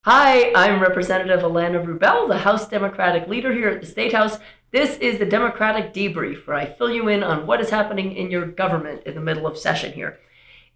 Hi, I'm Representative Alana Rubel, the House Democratic leader here at the State House. This is the Democratic Debrief, where I fill you in on what is happening in your government in the middle of session here.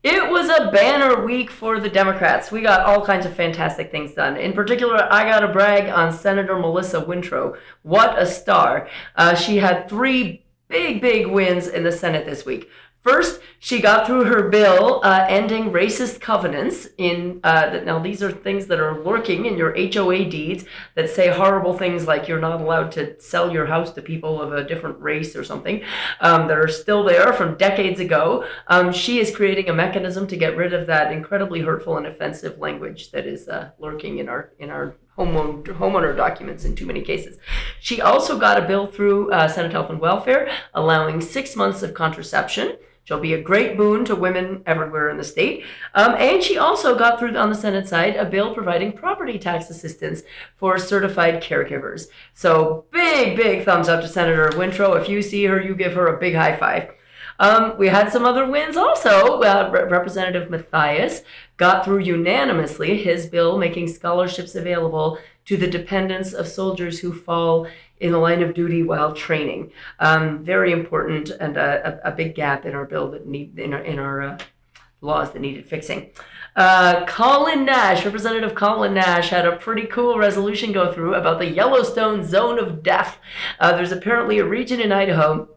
It was a banner week for the Democrats. We got all kinds of fantastic things done. In particular, I got to brag on Senator Melissa Wintrow. What a star. She had three big wins in the Senate this week. First, she got through her bill ending racist covenants. Now, these are things that are lurking in your HOA deeds that say horrible things like you're not allowed to sell your house to people of a different race or something that are still there from decades ago. She is creating a mechanism to get rid of that incredibly hurtful and offensive language that is lurking in our homeowner documents in too many cases. She also got a bill through Senate Health and Welfare allowing 6 months of contraception. She'll be a great boon to women everywhere in the state. And she also got through on the Senate side a bill providing property tax assistance for certified caregivers. So big thumbs up to Senator Wintrow. If you see her, you give her a big high five. We had some other wins also. Representative Mathias got through unanimously his bill making scholarships available to the dependents of soldiers who fall in the line of duty while training. Very important and a big gap in our bill that in our laws that needed fixing. Representative Colin Nash had a pretty cool resolution go through about the Yellowstone Zone of Death. There's apparently a region in Idaho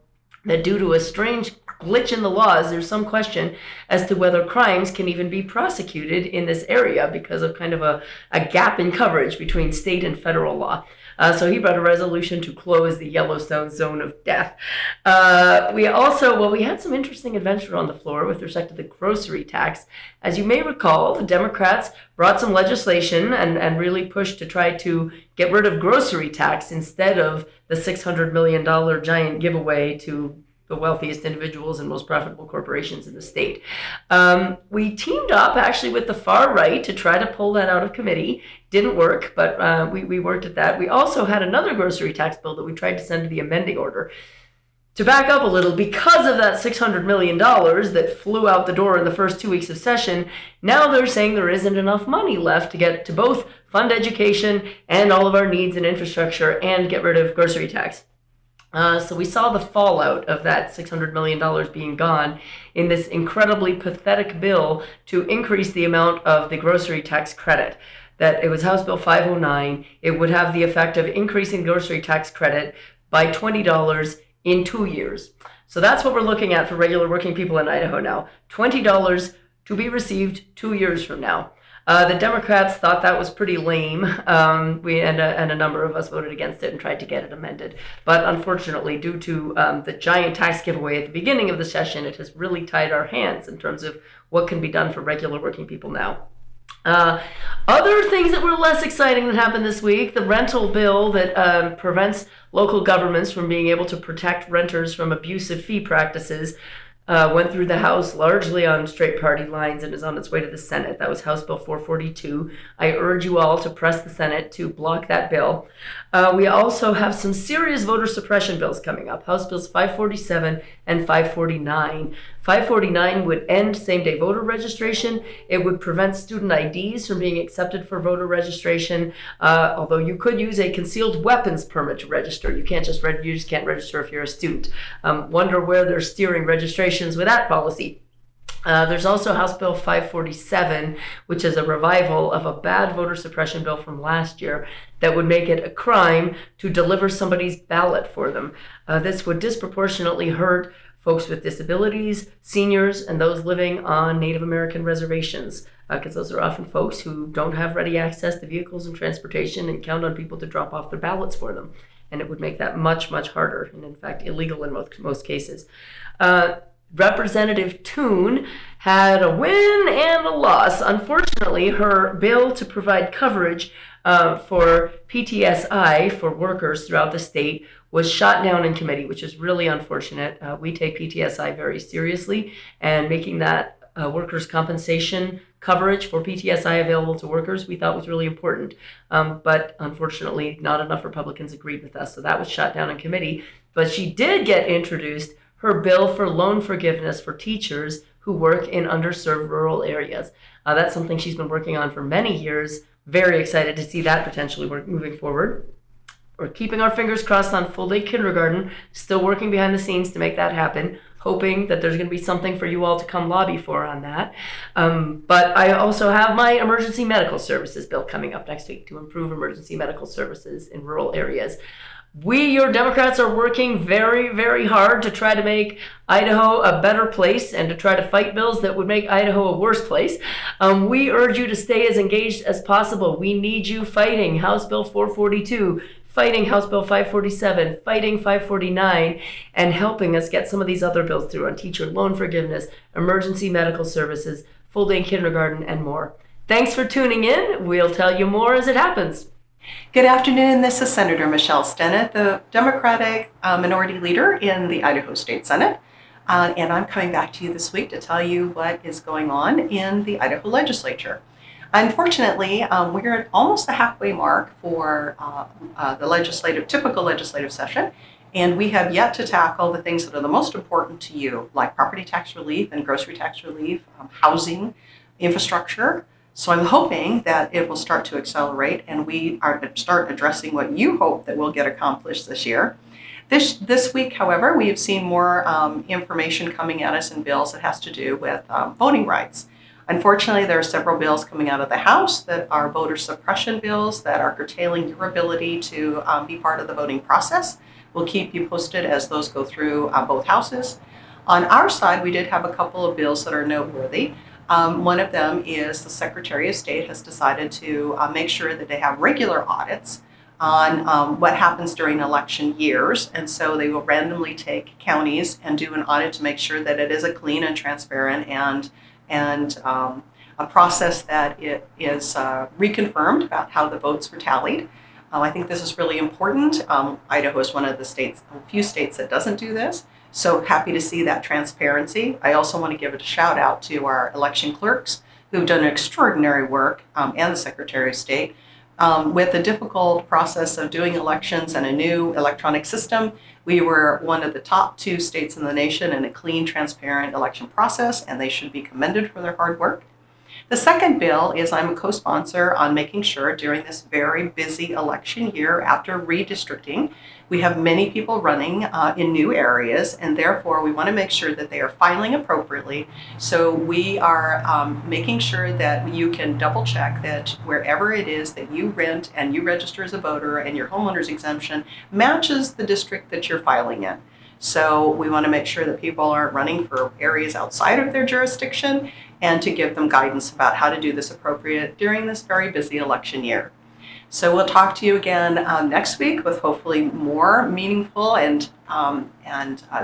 that due to a strange glitch in the laws, there's some question as to whether crimes can even be prosecuted in this area because of kind of a gap in coverage between state and federal law. So he brought a resolution to close the Yellowstone Zone of Death. We had some interesting adventure on the floor with respect to the grocery tax. As you may recall, the Democrats brought some legislation and really pushed to try to get rid of grocery tax instead of the $600 million giant giveaway to the wealthiest individuals and most profitable corporations in the state. We teamed up actually with the far right to try to pull that out of committee. Didn't work, but we worked at that. We also had another grocery tax bill that we tried to send to the amending order. To back up a little, because of that $600 million that flew out the door in the first 2 weeks of session, now they're saying there isn't enough money left to get to both fund education and all of our needs and infrastructure and get rid of grocery tax. So we saw the fallout of that $600 million being gone in this incredibly pathetic bill to increase the amount of the grocery tax credit. That it was House Bill 509. It would have the effect of increasing grocery tax credit by $20 in 2 years. So that's what we're looking at for regular working people in Idaho now. $20 to be received 2 years from now. The Democrats thought that was pretty lame. And a number of us voted against it and tried to get it amended. But unfortunately, due to the giant tax giveaway at the beginning of the session, it has really tied our hands in terms of what can be done for regular working people now. Other things that were less exciting that happened this week, the rental bill that prevents local governments from being able to protect renters from abusive fee practices went through the House largely on straight party lines and is on its way to the Senate. That was House Bill 442. I urge you all to press the Senate to block that bill. We also have some serious voter suppression bills coming up. House Bills 547 and 549. 549 would end same-day voter registration. It would prevent student IDs from being accepted for voter registration, although you could use a concealed weapons permit to register. You just can't register if you're a student. Wonder where they're steering registrations with that policy. There's also House Bill 547, which is a revival of a bad voter suppression bill from last year that would make it a crime to deliver somebody's ballot for them. This would disproportionately hurt folks with disabilities, seniors, and those living on Native American reservations, because those are often folks who don't have ready access to vehicles and transportation and count on people to drop off their ballots for them. And it would make that much harder, and in fact illegal in most cases. Representative Toon had a win and a loss. Unfortunately, her bill to provide coverage for PTSI for workers throughout the state was shot down in committee, which is really unfortunate. We take PTSI very seriously, and making that workers' compensation coverage for PTSI available to workers we thought was really important. But unfortunately, not enough Republicans agreed with us, so that was shot down in committee. But she did get introduced her bill for loan forgiveness for teachers who work in underserved rural areas. That's something she's been working on for many years, Very excited to see that potentially moving forward. We're keeping our fingers crossed on full day kindergarten, still working behind the scenes to make that happen, hoping that there's going to be something for you all to come lobby for on that. But I also have my emergency medical services bill coming up next week to improve emergency medical services in rural areas. We, your Democrats, are working very, very hard to try to make Idaho a better place and to try to fight bills that would make Idaho a worse place. We urge you to stay as engaged as possible. We need you fighting House Bill 442, fighting House Bill 547, fighting 549, and helping us get some of these other bills through on teacher loan forgiveness, emergency medical services, full day kindergarten, and more. Thanks for tuning in. We'll tell you more as it happens. Good afternoon. This is Senator Michelle Stennett, the Democratic Minority Leader in the Idaho State Senate. And I'm coming back to you this week to tell you what is going on in the Idaho legislature. Unfortunately, we're at almost the halfway mark for the typical legislative session, and we have yet to tackle the things that are the most important to you, like property tax relief and grocery tax relief, housing, infrastructure. So I'm hoping that it will start to accelerate and we start addressing what you hope that we'll get accomplished this year. This week, however, we have seen more information coming at us in bills that has to do with voting rights. Unfortunately, there are several bills coming out of the House that are voter suppression bills that are curtailing your ability to be part of the voting process. We'll keep you posted as those go through both houses. On our side, we did have a couple of bills that are noteworthy. One of them is the Secretary of State has decided to make sure that they have regular audits on what happens during election years. And so they will randomly take counties and do an audit to make sure that it is a clean and transparent and a process that it is reconfirmed about how the votes were tallied. I think this is really important. Idaho is one of the few states that doesn't do this. So happy to see that transparency. I also want to give a shout out to our election clerks who've done extraordinary work, and the Secretary of State. With the difficult process of doing elections and a new electronic system, we were one of the top 2 states in the nation in a clean, transparent election process, and they should be commended for their hard work. The second bill is I'm a co-sponsor on making sure during this very busy election year after redistricting, we have many people running in new areas, and therefore we want to make sure that they are filing appropriately. So we are making sure that you can double check that wherever it is that you rent and you register as a voter and your homeowner's exemption matches the district that you're filing in. So we want to make sure that people aren't running for areas outside of their jurisdiction and to give them guidance about how to do this appropriate during this very busy election year. So we'll talk to you again next week with hopefully more meaningful and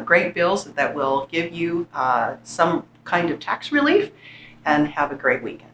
great bills that will give you some kind of tax relief, and have a great weekend.